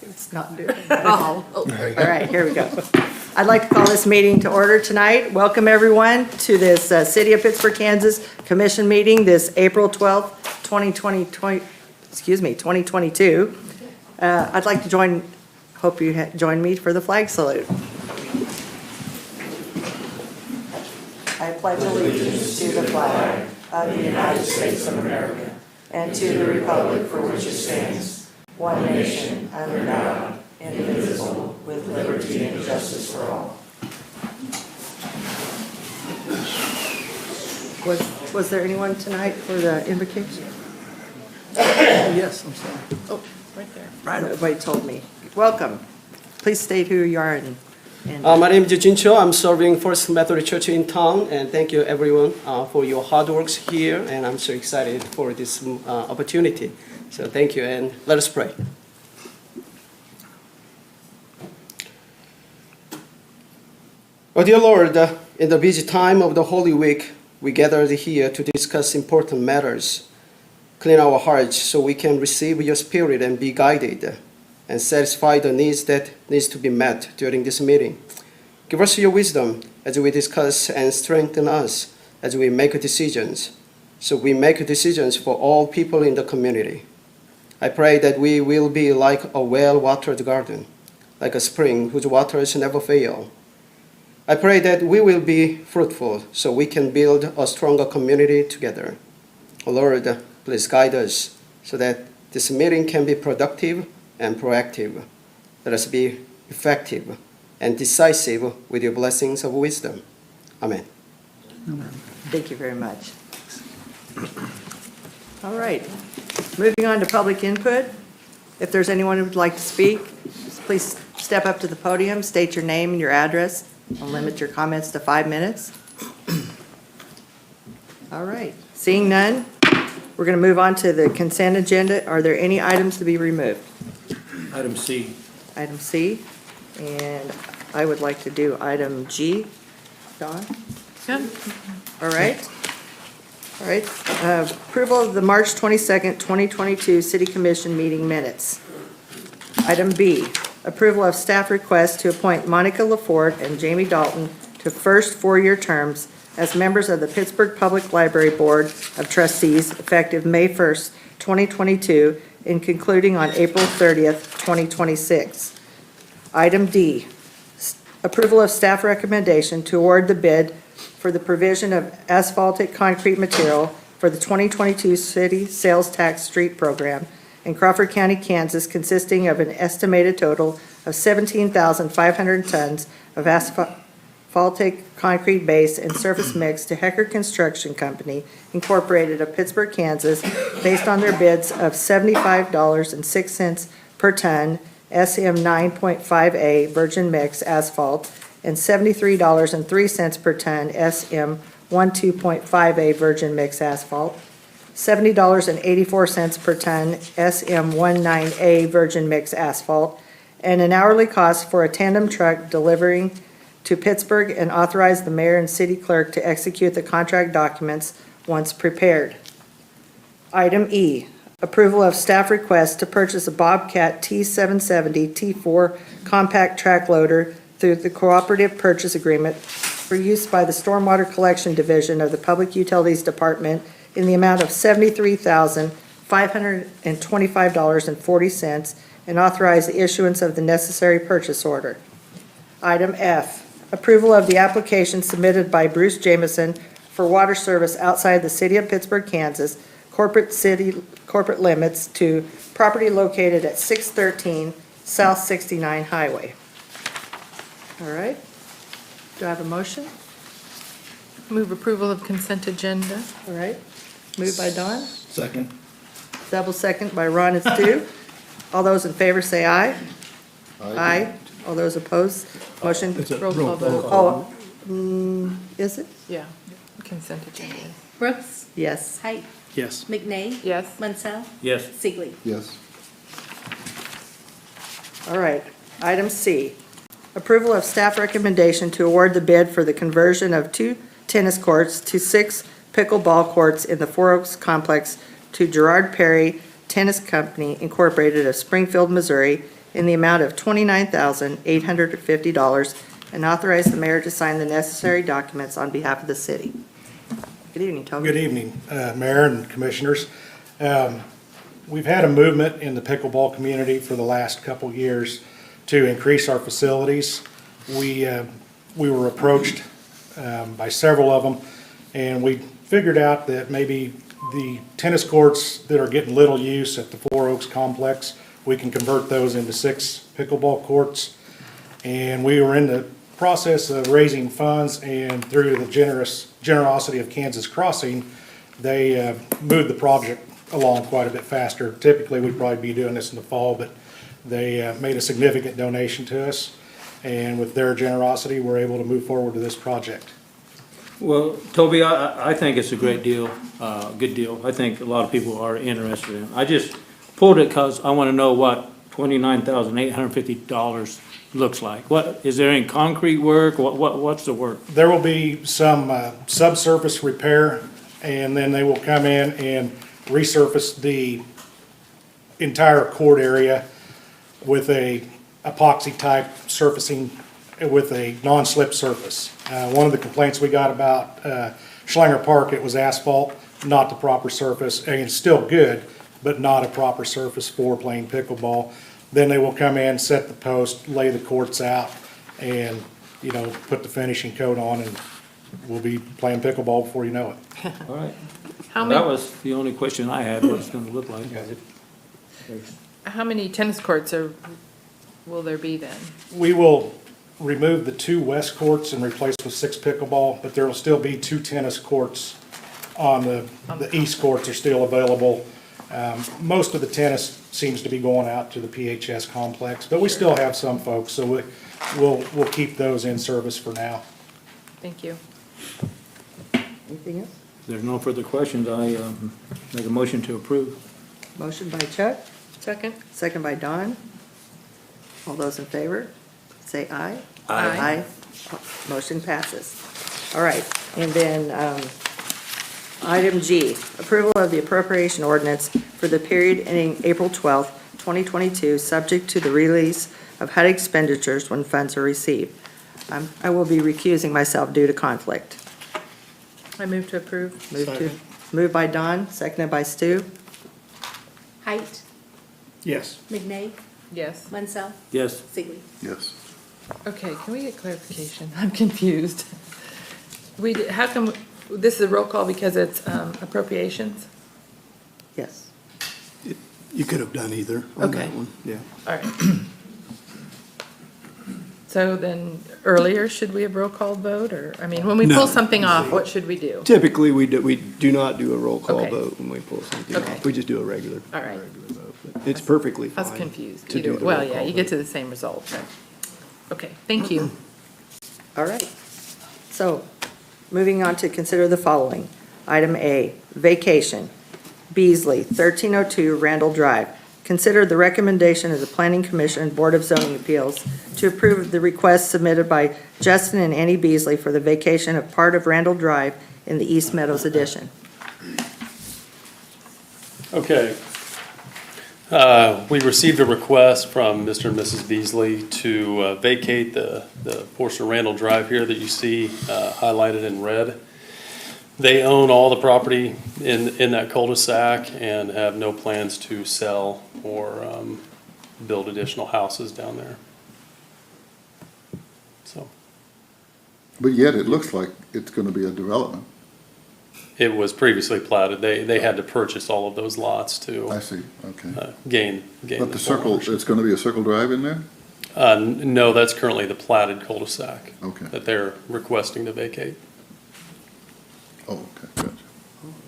It's not doing it. All right, here we go. I'd like to call this meeting to order tonight. Welcome, everyone, to this City of Pittsburg, Kansas Commission meeting this April 12th, 2022. I'd like to hope you join me for the flag salute. I pledge allegiance to the flag of the United States of America and to the republic for which it stands, one nation, under God, indivisible, with liberty and justice for all. Was there anyone tonight for the invocation? Yes, I'm sorry. Oh, right there. Right. Nobody told me. Welcome. Please state who you are and My name is Jin Cho. I'm serving First Methodist Church in town, and thank you everyone for your hard works here, and I'm so excited for this opportunity. So thank you, and let us pray. Oh dear Lord, in the busy time of the Holy Week, we gathered here to discuss important matters. Clean our hearts so we can receive your Spirit and be guided, and satisfy the needs that needs to be met during this meeting. Give us your wisdom as we discuss and strengthen us as we make decisions, so we make decisions for all people in the community. I pray that we will be like a well-watered garden, like a spring whose waters never fail. I pray that we will be fruitful so we can build a stronger community together. Oh Lord, please guide us so that this meeting can be productive and proactive. Let us be effective and decisive with your blessings of wisdom. Amen. thank you very much. All right. Moving on to public input. If there's anyone who would like to speak, please step up to the podium, state your name and your address, and limit your comments to 5 minutes. All right. Seeing none, we're going to move on to the consent agenda. Are there any items to be removed? Item C. Item C, and I would like to do item G. Dawn? Good. All right. All right. Approval of the March 22nd, 2022 City Commission meeting minutes. Item B, approval of staff request to appoint Monica LaForte and Jamie Dalton to first four-year terms as members of the Pittsburgh Public Library Board of Trustees effective May 1st, 2022, and concluding on April 30th, 2026. Item D, approval of staff recommendation to award the bid for the provision of asphaltic concrete material for the 2022 City Sales Tax Street Program in Crawford County, Kansas, consisting of an estimated total of 17,500 tons of asphaltic concrete base and surface mix to Hecker Construction Company, Incorporated of Pittsburg, Kansas, based on their bids of $75.06 per ton SM 9.5A virgin mix asphalt and $73.03 per ton SM 12.5A virgin mix asphalt, $70.84 per ton SM 19A virgin mix asphalt, and an hourly cost for a tandem truck delivering to Pittsburgh, and authorize the mayor and city clerk to execute the contract documents once prepared. Item E, approval of staff request to purchase a Bobcat T770 T4 compact track loader through the cooperative purchase agreement for use by the Stormwater Collection Division of the Public Utilities Department in the amount of $73,525.40, and authorize the issuance of the necessary purchase order. Item F, approval of the application submitted by Bruce Jameson for water service outside the city of Pittsburgh, Kansas, corporate limits to property located at 613 South 69 Highway. All right. Do I have a motion? Move approval of consent agenda. All right. Moved by Dawn. Second. Double second by Ron and Stu. All those in favor say aye. Aye. All those opposed? Motion. Roll call vote. Oh, is it? Yeah, consent agenda. Brooks, Yes. Height, Yes. McNay, Yes. Munsell, Yes. Sigley. Yes. All right. Item C, approval of staff recommendation to award the bid for the conversion of 2 tennis courts to 6 pickleball courts in the Four Oaks complex to Gerard Perry Tennis Company Incorporated of Springfield, Missouri, in the amount of $29,850, and authorize the mayor to sign the necessary documents on behalf of the city. Good evening, Toby. Good evening, Mayor and Commissioners. We've had a movement in the pickleball community for the last couple years to increase our facilities. We were approached by several of them, and we figured out that maybe the tennis courts that are getting little use at the Four Oaks complex, we can convert those into 6 pickleball courts. And we were in the process of raising funds, and through the generosity of Kansas Crossing, they moved the project along quite a bit faster. Typically, we'd probably be doing this in the fall, but they made a significant donation to us, and with their generosity, we're able to move forward with this project. Well, Toby, I think it's a great deal, good deal. I think a lot of people are interested in it. I just pulled it because I want to know what $29,850 looks like. What, is there any concrete work? What's the work? There will be some subsurface repair, and then they will come in and resurface the entire court area with a epoxy type surfacing with a non-slip surface. One of the complaints we got about Schlanger Park, it was asphalt, not the proper surface, and it's still good, but not a proper surface for playing pickleball. Then they will come in, set the post, lay the courts out, and, you know, put the finishing coat on, and we'll be playing pickleball before you know it. All right. How That many, was the only question I had, what it's gonna look like. how many tennis courts will there be then? We will remove the 2 west courts and replace with 6 pickleball, but there will still be 2 tennis courts on the east courts are still available. Most of the tennis seems to be going out to the PHS complex, but we still have some folks, so we'll keep those in service for now. Thank you. Anything else? If there's no further questions, I make a motion to approve. Motion by Chuck, Second? second by Don. All those in favor, say aye. Aye. Aye. Motion passes. All right, and then item G, approval of the appropriation ordinance for the period ending April 12th, 2022, subject to the release of HUD expenditures when funds are received. I will be recusing myself due to conflict. I move to approve. Moved by Don, seconded by Stu. Height, Yes. McNay, Yes. Munsell, Yes. Sigley. Yes. Okay, can we get clarification? I'm confused. How come, this is a roll call because it's appropriations? Yes. You could have done either on Okay. that one, yeah. All right. So then, earlier, should we have roll call vote, or, I mean, when we No. pull something off, what should we do? Typically, we do not do a roll call Okay. vote when we pull something Okay. off. We just do a regular. All right. regular vote. But it's perfectly I fine. was confused. to do Either, the well, roll yeah, call you get vote. to the same result, but, okay, thank you. All right. So, moving on to consider the following. Item A, vacation. Beasley, 1302 Randall Drive. Consider the recommendation of the Planning Commission Board of Zoning Appeals to approve the request submitted by Justin and Annie Beasley for the vacation of part of Randall Drive in the East Meadows addition. Okay. We received a request from Mr. and Mrs. Beasley to vacate the portion of Randall Drive here that you see highlighted in red. They own all the property in that cul-de-sac and have no plans to sell or build additional houses down there. So But yet, it looks like it's gonna be a development. it was previously platted. They had to purchase all of those lots I to see, okay. gain But the full circle, ownership. it's gonna be a circle drive in there? No, that's currently the platted cul-de-sac Okay. that they're requesting to vacate. Oh, okay, gotcha.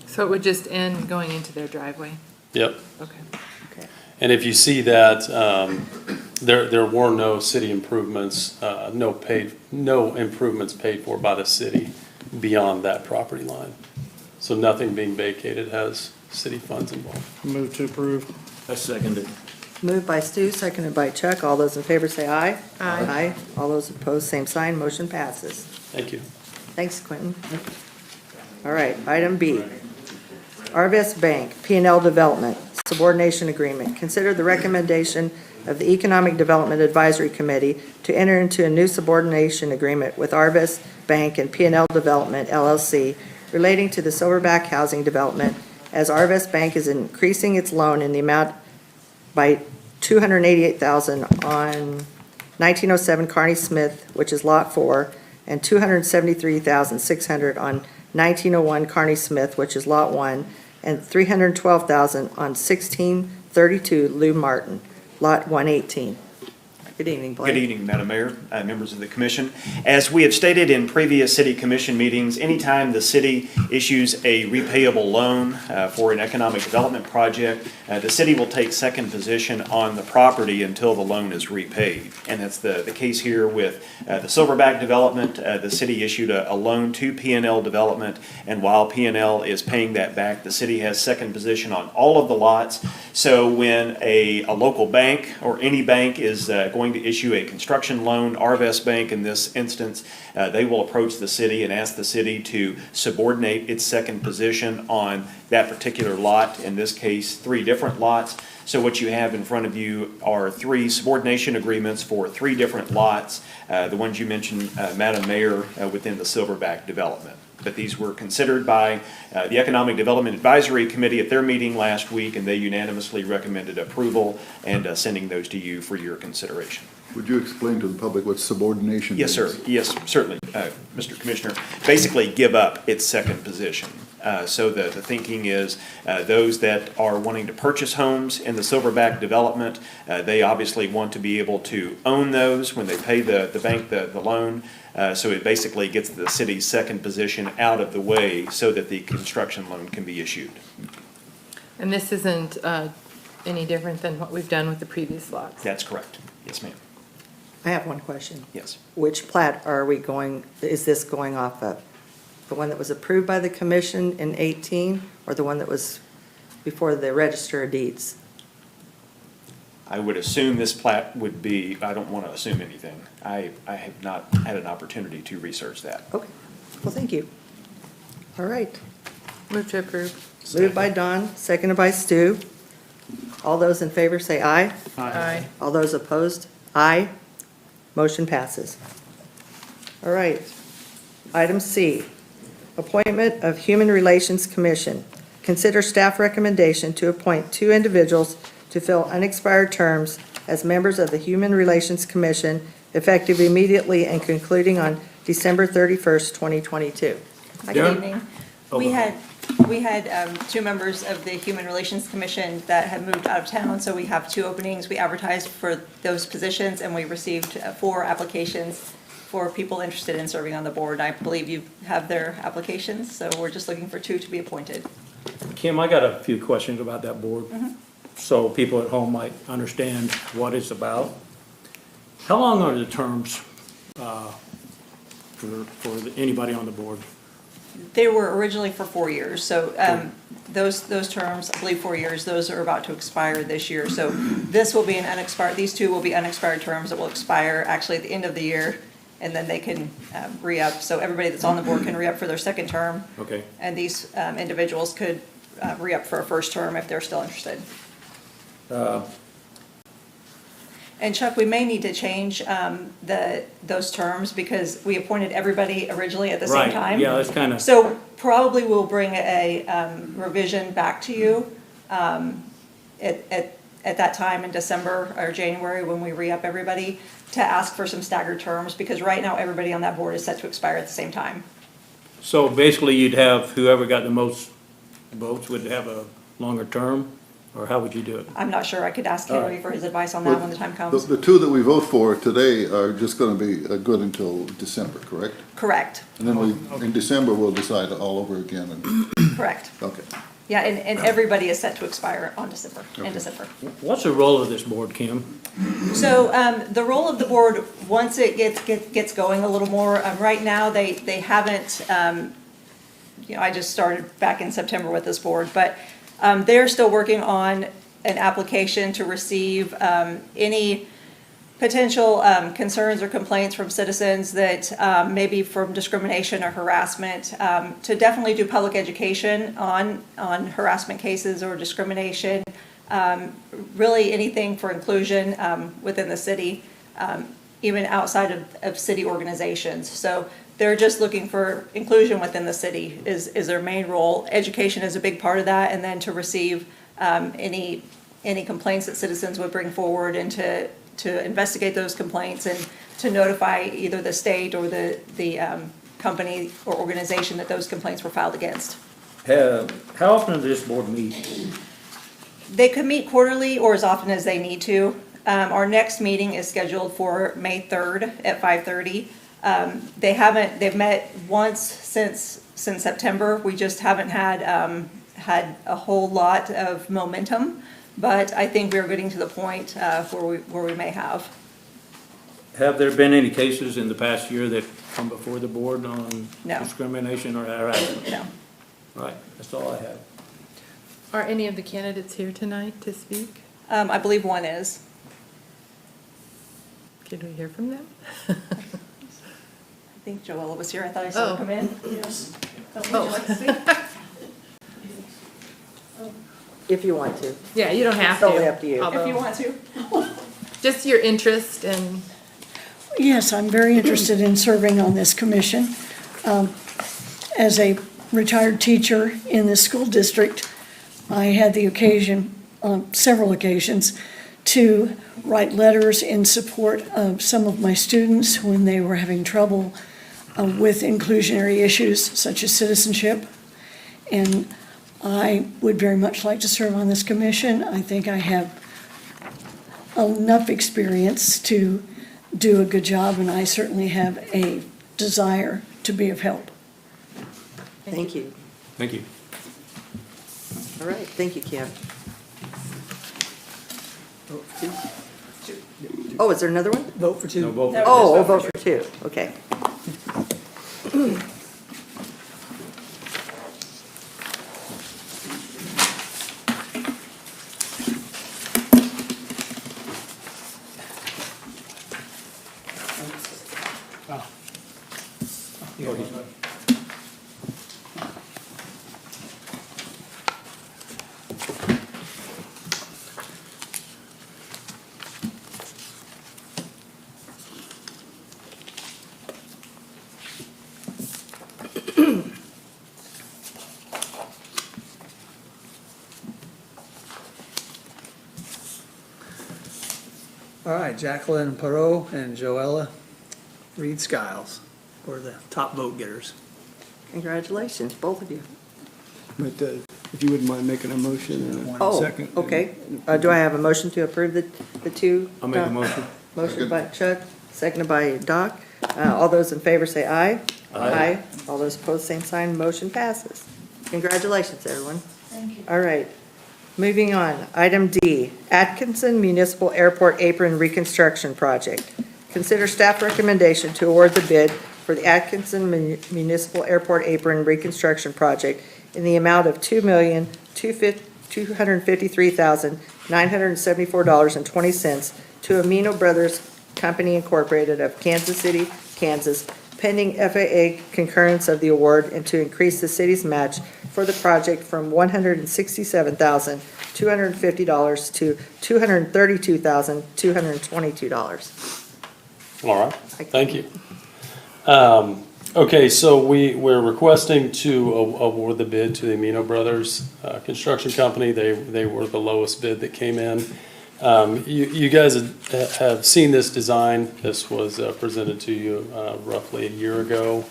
So it would just end going into their driveway? Yep. Okay. Okay. And if you see that, there were no city improvements, no improvements paid for by the city beyond that property line. So nothing being vacated has city funds involved. Move to approve. I second it. Moved by Stu, seconded by Chuck. All those in favor say aye. Aye. Aye. All those opposed, same sign. Motion passes. Thank you. Thanks, Quentin. All right, item B. Arvest Bank, P&L Development, subordination agreement. Consider the recommendation of the Economic Development Advisory Committee to enter into a new subordination agreement with Arvest Bank and P&L Development LLC relating to the Silverback Housing Development, as Arvest Bank is increasing its loan in the amount by $288,000 on 1907 Carney Smith, which is Lot 4, and $273,600 on 1901 Carney Smith, which is Lot 1, and $312,000 on 1632 Lou Martin, Lot 118. Good evening, Blake. Good evening, Madam Mayor, members of the commission. As we have stated in previous city commission meetings, anytime the city issues a repayable loan for an economic development project, the city will take second position on the property until the loan is repaid. And that's the case here with the Silverback development. The city issued a loan to P&L Development, and while P&L is paying that back, the city has second position on all of the lots. So when a local bank or any bank is going to issue a construction loan, Arvest Bank in this instance, they will approach the city and ask the city to subordinate its second position on that particular lot, in this case, 3 different lots. So what you have in front of you are 3 subordination agreements for 3 different lots, the ones you mentioned, Madam Mayor, within the Silverback development. But these were considered by the Economic Development Advisory Committee at their meeting last week, and they unanimously recommended approval and sending those to you for your consideration. Would you explain to the public what subordination Yes, is? sir. Yes, certainly, Mr. Commissioner. Basically, give up its second position. So the thinking is those that are wanting to purchase homes in the Silverback development, they obviously want to be able to own those when they pay the bank the loan. So it basically gets the city's second position out of the way so that the construction loan can be issued. And this isn't any different than what we've done with the previous lots? That's correct. Yes, ma'am. I have one question. Yes. Which plat is this going off of? The one that was approved by the commission in 18, or the one that was before the Register of Deeds? I would assume this plat would be, I don't want to assume anything. I have not had an opportunity to research that. Okay, well, thank you. All right. Move to approve. Moved by Don, seconded by Stu. All those in favor say aye. Aye. All those opposed, aye. Motion passes. All right. Item C, appointment of Human Relations Commission. Consider staff recommendation to appoint 2 individuals to fill unexpired terms as members of the Human Relations Commission effective immediately and concluding on December 31st, 2022. Good Darren? evening. Oh, We go had, ahead. we had 2 members of the Human Relations Commission that had moved out of town, so we have 2 openings. We advertised for those positions, and we received 4 applications for people interested in serving on the board. I believe you have their applications, so we're just looking for 2 to be appointed. Kim, I got a few questions about that board, so people at home might understand what it's about. How long are the terms for anybody on the board? They were originally for 4 years, so those terms, I believe 4 years, those are about to expire this year. So this will be an unexpired, these 2 will be unexpired terms that will expire actually at the end of the year, and then they can re-up. So everybody that's on the board can re-up for their second term. Okay. And these individuals could re-up for a first term if they're still interested. And Chuck, we may need to change those terms because we appointed everybody originally at the same Right, time. yeah, that's kind of, So probably we'll bring a revision back to you at that time in December or January when we re-up everybody to ask for some staggered terms, because right now everybody on that board is set to expire at the same time. so basically you'd have whoever got the most votes would have a longer term, or how would you do it? I'm not sure, I could ask All Henry right. for his advice on that when the time comes. The 2 that we vote for today are just gonna be good until December, correct? Correct, And then in December, we'll decide all over again and, correct. okay. Yeah, and everybody is set to expire in December. What's the role of this board, Kim? So the role of the board, once it gets going a little more, right now, they haven't, I just started back in September with this board, but they're still working on an application to receive any potential concerns or complaints from citizens that maybe from discrimination or harassment, to definitely do public education on harassment cases or discrimination, really anything for inclusion within the city, even outside of city organizations. So they're just looking for inclusion within the city is their main role. Education is a big part of that, and then to receive any complaints that citizens would bring forward and to investigate those complaints and to notify either the state or the company or organization that those complaints were filed against. How often does this board meet? They could meet quarterly or as often as they need to. Our next meeting is scheduled for May 3rd at 5:30. They've met once since September. We just haven't had a whole lot of momentum, but I think we're getting to the point where we may have. Have there been any cases in the past year that come before the board on No. discrimination or harassment? No. Right, that's all I have. Are any of the candidates here tonight to speak? I believe one is. Can we hear from them? I think Joella was here. I thought I saw her Oh. come in. Yes. If you want to. Yeah, you don't have to. Totally up to you. If Although, you want to. just your interest and, Yes, I'm very interested in serving on this commission. As a retired teacher in the school district, I had the occasion, on several occasions, to write letters in support of some of my students when they were having trouble with inclusionary issues such as citizenship. And I would very much like to serve on this commission. I think I have enough experience to do a good job, and I certainly have a desire to be of help. Thank you. Thank you. All right, thank you, Kim. Oh, is there another one? Vote for two. No, vote. No. Oh, we'll vote for two, okay. All right, Jacqueline Perot and Joella Reed Skiles were the top vote getters. Congratulations, both of you. But if you wouldn't mind making a motion and a Oh, second. okay. Do I have a motion to approve the two? I'll make a motion. Motion by Chuck, seconded by Doc. All those in favor say aye. Aye. All those opposed, same sign. Motion passes. Congratulations, everyone. Thank you. All right. Moving on. Item D, Atkinson Municipal Airport Apron Reconstruction Project. Consider staff recommendation to award the bid for the Atkinson Municipal Airport Apron Reconstruction Project in the amount of $2,253,974.20 to Amino Brothers Company Incorporated of Kansas City, Kansas, pending FAA concurrence of the award and to increase the city's match for the project from $167,250 to $232,222. All right, thank you. Okay, so we're requesting to award the bid to the Amino Brothers Construction Company. They were the lowest bid that came in. You guys have seen this design. This was presented to you roughly a year ago.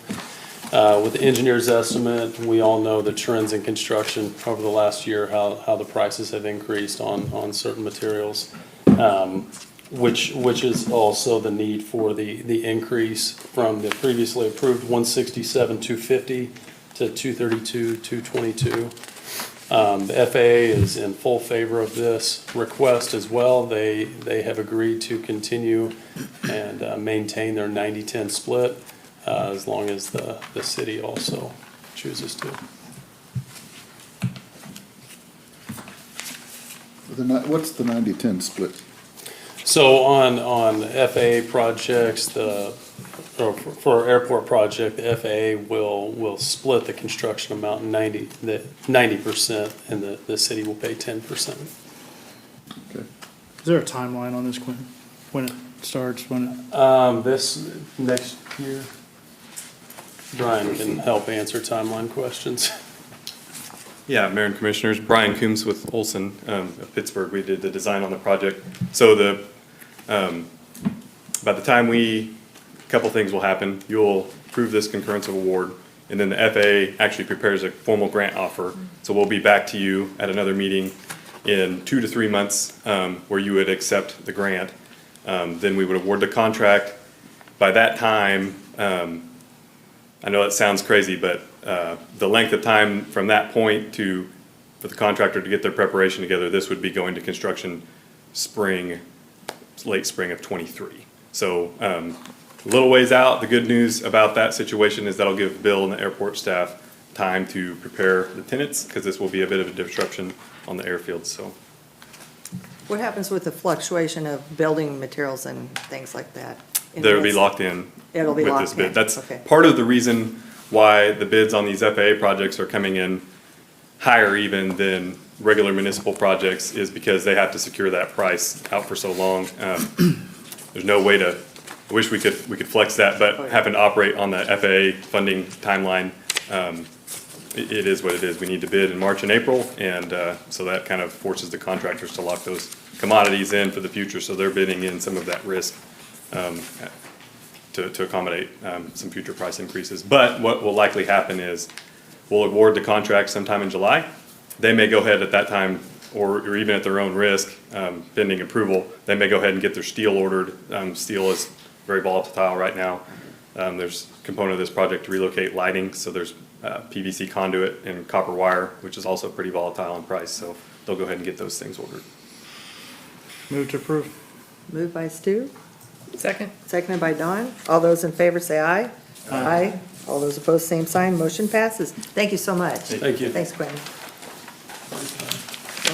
With the engineer's estimate, we all know the trends in construction over the last year, how the prices have increased on certain materials, which is also the need for the increase from the previously approved 167,250 to 232,222. The FAA is in full favor of this request as well. They have agreed to continue and maintain their 90-10 split as long as the city also chooses to. What's the 90-10 split? So on FAA projects, for airport project, the FAA will split the construction amount 90%, and the city will pay 10%. Is there a timeline on this, Quentin? When it starts, when it? This next year, Brian can help answer timeline questions. Yeah, Mayor and Commissioners, Brian Coombs with Olson of Pittsburgh. We did the design on the project. So by the time a couple things will happen. You'll approve this concurrence of award, and then the FAA actually prepares a formal grant offer. So we'll be back to you at another meeting in 2 to 3 months where you would accept the grant. Then we would award the contract. By that time, I know it sounds crazy, but the length of time from that point for the contractor to get their preparation together, this would be going to construction late spring of '23. So a little ways out. The good news about that situation is that'll give Bill and the airport staff time to prepare the tenants, because this will be a bit of a disruption on the airfield, so. What happens with the fluctuation of building materials and things like that? They'll be locked in It'll be with locked this bid. in, That's okay. part of the reason why the bids on these FAA projects are coming in higher even than regular municipal projects, is because they have to secure that price out for so long. There's no way to, I wish we could flex that, but having to operate on the FAA funding timeline, it is what it is. We need to bid in March and April, and so that kind of forces the contractors to lock those commodities in for the future, so they're bidding in some of that risk to accommodate some future price increases. But what will likely happen is we'll award the contract sometime in July. They may go ahead at that time, or even at their own risk, pending approval, they may go ahead and get their steel ordered. Steel is very volatile right now. There's a component of this project to relocate lighting, so there's PVC conduit and copper wire, which is also pretty volatile in price, so they'll go ahead and get those things ordered. Move to approve. Moved by Stu, Second? seconded by Don. All those in favor say aye. Aye. All those opposed, same sign. Motion passes. Thank you so much. Thank you. Thanks, Quentin.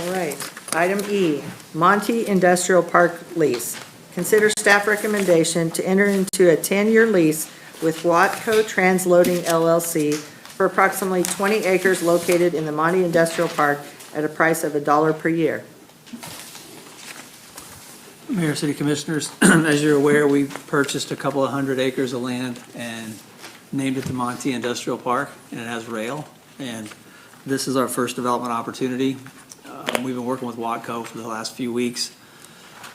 All right. Item E, Monty Industrial Park lease. Consider staff recommendation to enter into a 10-year lease with Watco Transloading LLC for approximately 20 acres located in the Monty Industrial Park at a price of $1 per year. Mayor, City Commissioners, as you're aware, we purchased a couple of 100 acres of land and named it the Monty Industrial Park, and it has rail. And this is our first development opportunity. We've been working with Watco for the last few weeks.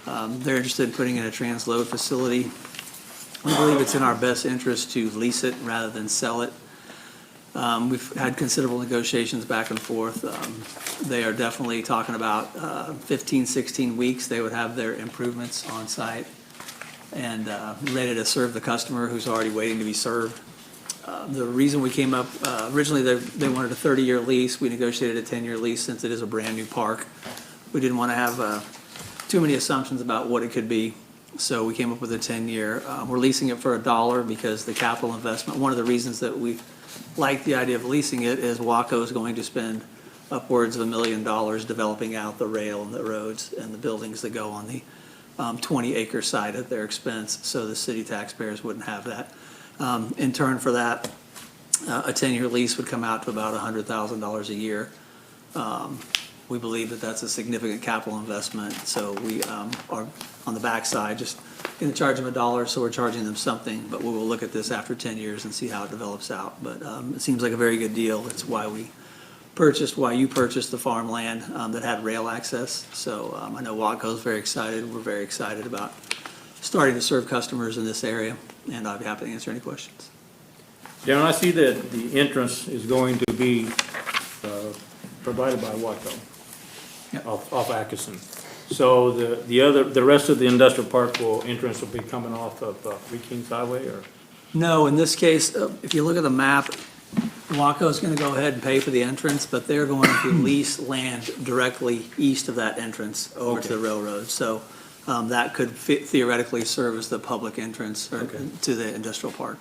They're interested in putting in a transload facility. We believe it's in our best interest to lease it rather than sell it. We've had considerable negotiations back and forth. They are definitely talking about 15, 16 weeks. They would have their improvements on site and ready to serve the customer who's already waiting to be served. The reason we came up, originally they wanted a 30-year lease. We negotiated a 10-year lease since it is a brand-new park. We didn't want to have too many assumptions about what it could be, so we came up with a 10-year. We're leasing it for $1 because the capital investment, one of the reasons that we like the idea of leasing it is Waco is going to spend upwards of $1 million developing out the rail and the roads and the buildings that go on the 20-acre site at their expense, so the city taxpayers wouldn't have that. In turn for that, a 10-year lease would come out to about $100,000 a year. We believe that that's a significant capital investment, so we are on the backside just going to charge them $1, so we're charging them something, but we will look at this after 10 years and see how it develops out. But it seems like a very good deal. It's why you purchased the farmland that had rail access. So I know Watco's very excited. We're very excited about starting to serve customers in this area, and I'd be happy to answer any questions. Darren, I see that the entrance is going to be provided by Watco off Atkinson. So the rest of the industrial park entrance will be coming off of Three Kings Highway, or? No, in this case, if you look at the map, Waco's going to go ahead and pay for the entrance, but they're going to lease land directly east of that entrance over to the railroad. So that could theoretically serve as the public entrance to the industrial park.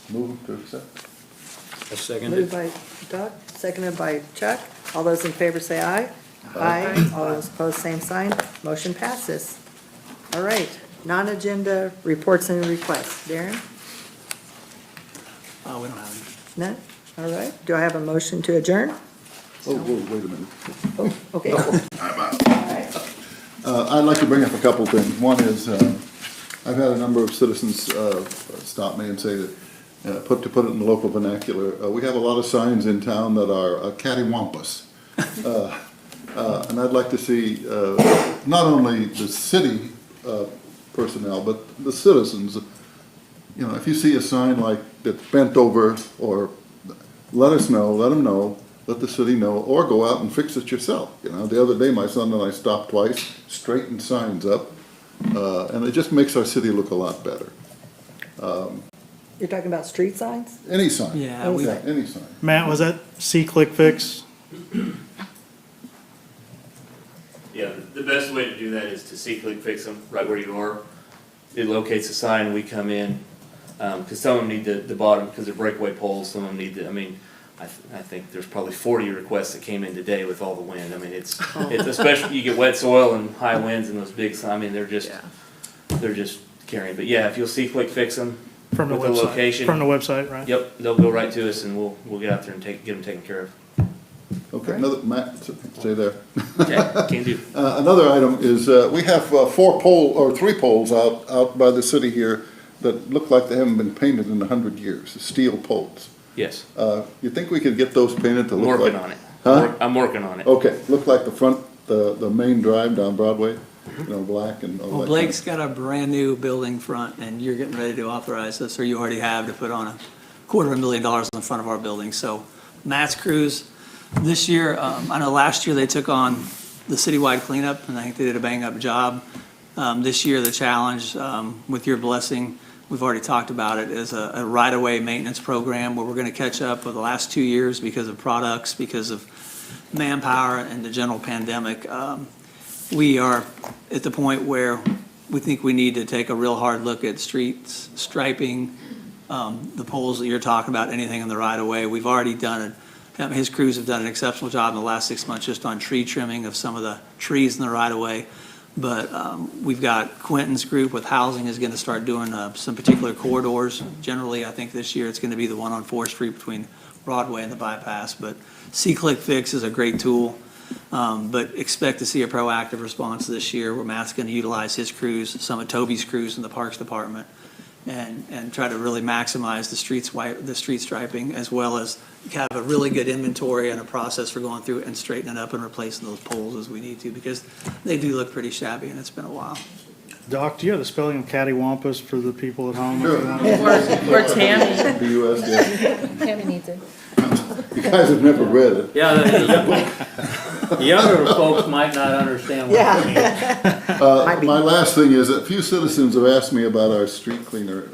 Move to accept. I second Moved it. by Doug, seconded by Chuck. All those in favor say aye. Aye. All those opposed, same sign. Motion passes. All right, non-agenda reports and requests. Darren? We don't have any. None? All right, do I have a motion to adjourn? Oh, whoa, wait a minute. Oh, okay. I'd like to bring up a couple things. One is, I've had a number of citizens stop me and say that, to put it in the local vernacular, we have a lot of signs in town that are cattywampus. And I'd like to see not only the city personnel, but the citizens. You know, if you see a sign like that's bent over, or let us know, let them know, let the city know, or go out and fix it yourself. You know, the other day my son and I stopped twice, straightened signs up, and it just makes our city look a lot better. You're talking about street signs? Any sign. Yeah, Any sign. Matt, was that C-Click Fix? Yeah, the best way to do that is to see-click fix them right where you are. It locates a sign, we come in, because some of them need the bottom, because they're breakaway poles, some of them need I think there's probably 40 requests that came in today with all the wind. I mean, it's especially, you get wet soil and high winds and those big, I mean, they're just carrying. But yeah, if you'll see-click fix them From the with the website. location. From the website, right? Yep, they'll go right to us and we'll get out there and get them taken care of. Okay, another, Matt, stay there. Okay, can do. Another item is, we have 3 poles out by the city here that look like they haven't been painted in 100 years, steel poles. Yes, You think we could get those painted to look like? working on it. Huh? I'm working on it. Okay, look like the front, the main drive down Broadway, you know, black and all that. Well, Blake's got a brand-new building front, and you're getting ready to authorize this, or you already have, to put on $250,000 on the front of our building. So Matt's crews, this year, I know last year they took on the citywide cleanup, and I think they did a bang-up job. This year, the challenge, with your blessing, we've already talked about it, is a right-of-way maintenance program where we're going to catch up with the last 2 years because of products, because of manpower and the general pandemic. We are at the point where we think we need to take a real hard look at streets, striping, the poles that you're talking about, anything in the right-of-way. We've already done it. His crews have done an exceptional job in the last 6 months just on tree trimming of some of the trees in the right-of-way. But we've got Quentin's group with housing is going to start doing some particular corridors. Generally, I think this year it's going to be the one on 4th Street between Broadway and the bypass. But C-Click Fix is a great tool. But expect to see a proactive response this year where Matt's going to utilize his crews, some of Toby's crews in the Parks Department, and try to really maximize the street striping, as well as have a really good inventory and a process for going through and straightening up and replacing those poles as we need to, because they do look pretty shabby and it's been a while. Doc, do you have the spelling of cattywampus for the people at home? Sure. Or Tammy. BUS, yeah. Tammy needs it. You guys have never read it. Yeah, the younger folks might not understand what I mean. Yeah. My last thing is, a few citizens have asked me about our street cleaner.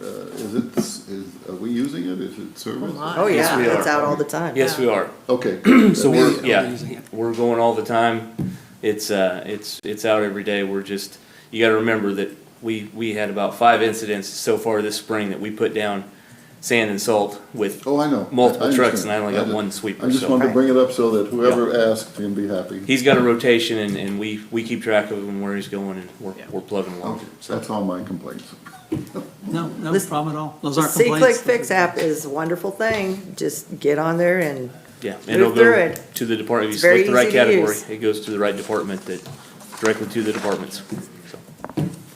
Are we using it? Is it service? Oh, Yes, yeah, we it's are. out all the time. Yes, we are. Okay. So we're, using it. we're going all the time. It's out every day. We're just, you gotta remember that we had about 5 incidents so far this spring that we put down sand and salt with Oh, I know. multiple I trucks, and I understand. only got I one just- sweeper, I just so. wanted to bring it up so that whoever asked can be happy. He's got a rotation and we keep track of him, where he's going, and we're plugging along. Okay, So that's all my complaints. No This- problem at all. Those The aren't C-Click complaints. Fix app is a wonderful thing. Just get on there and, yeah, Move and it'll through go it. to the department. If It's you very select the right easy to category, use. it goes to the right department, directly to the departments. So,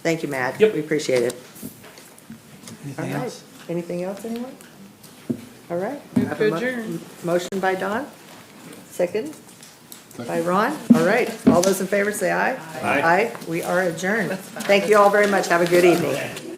thank you, Matt. Yep. We appreciate it. All Anything right. else? Anything else, anyone? All right. Move Have to a mo- adjourn. Motion by Don, second by Ron. All right. All those in favor say aye. Aye. We are adjourned. Thank you all very much. Have a good evening.